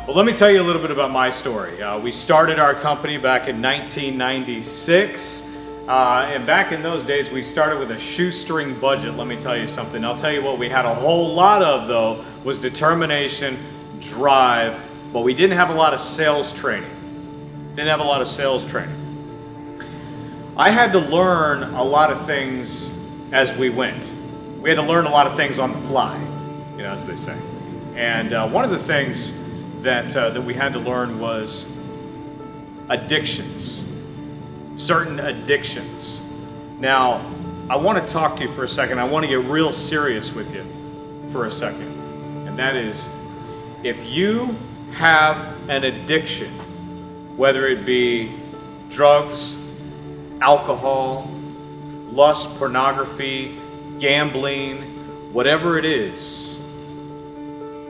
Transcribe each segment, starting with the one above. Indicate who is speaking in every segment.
Speaker 1: Well, let me tell you a little bit about my story. We started our company back in 1996. And back in those days, we started with a shoestring budget. Let me tell you something. I'll tell you what we had a whole lot of, though, was determination, drive, but we didn't have a lot of sales training. I had to learn a lot of things as we went. We had to learn a lot of things on the fly, as they say. And one of the things that we had to learn was addictions. Certain addictions. Now, I want to talk to you for a second. I want to get real serious with you for a second. And that is, if you have an addiction, whether it be drugs, alcohol, lust, pornography, gambling, whatever it is,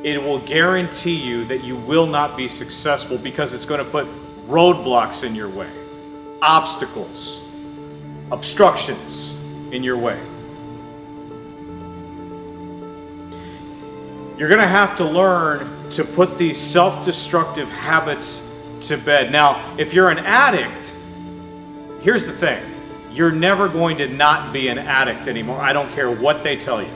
Speaker 1: it will guarantee you that you will not be successful because it's going to put roadblocks in your way. Obstacles, obstructions in your way. You're going to have to learn to put these self-destructive habits to bed. Now, if you're an addict, here's the thing. You're never going to not be an addict anymore. I don't care what they tell you.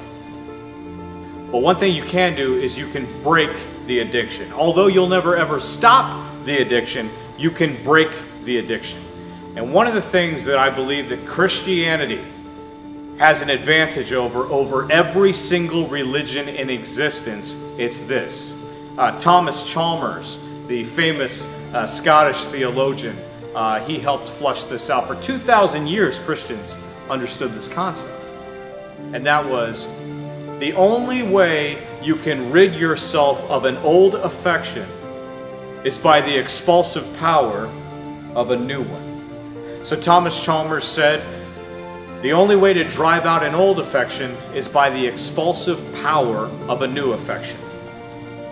Speaker 1: But one thing you can do is you can break the addiction. Although you'll never ever stop the addiction, you can break the addiction. And one of the things that I believe that Christianity has an advantage over every single religion in existence, it's this. Thomas Chalmers, the famous Scottish theologian, he helped flush this out. For 2,000 years, Christians understood this concept. And that was, the only way you can rid yourself of an old affection is by the expulsive power of a new one. So Thomas Chalmers said, the only way to drive out an old affection is by the expulsive power of a new affection.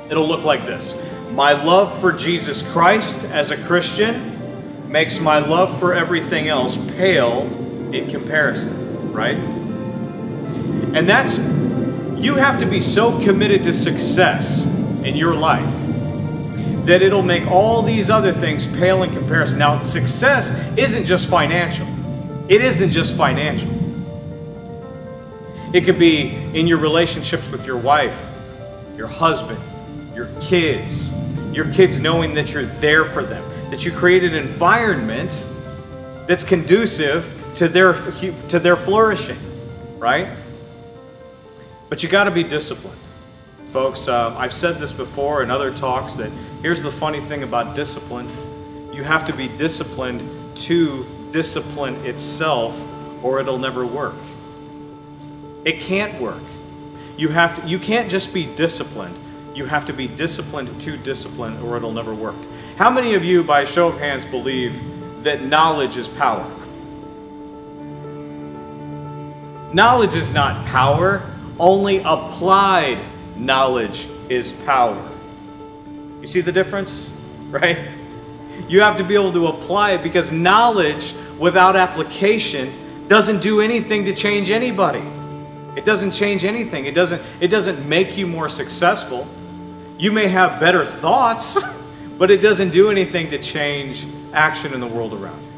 Speaker 1: It'll look like this. My love for Jesus Christ as a Christian makes my love for everything else pale in comparison, right? And that's, you have to be so committed to success in your life that it'll make all these other things pale in comparison. Now, success isn't just financial. It isn't just financial. It could be in your relationships with your wife, your husband, your kids knowing that you're there for them, that you create an environment that's conducive to their flourishing, right? But you got to be disciplined. Folks, I've said this before in other talks that here's the funny thing about discipline. You have to be disciplined to discipline itself, or it'll never work. It can't work. You can't just be disciplined. You have to be disciplined to discipline, or it'll never work. How many of you, by a show of hands, believe that knowledge is power? Knowledge is not power. Only applied knowledge is power. You see the difference, right? You have to be able to apply it, because knowledge without application doesn't do anything to change anybody. It doesn't change anything. It doesn't make you more successful. You may have better thoughts, but it doesn't do anything to change action in the world around you.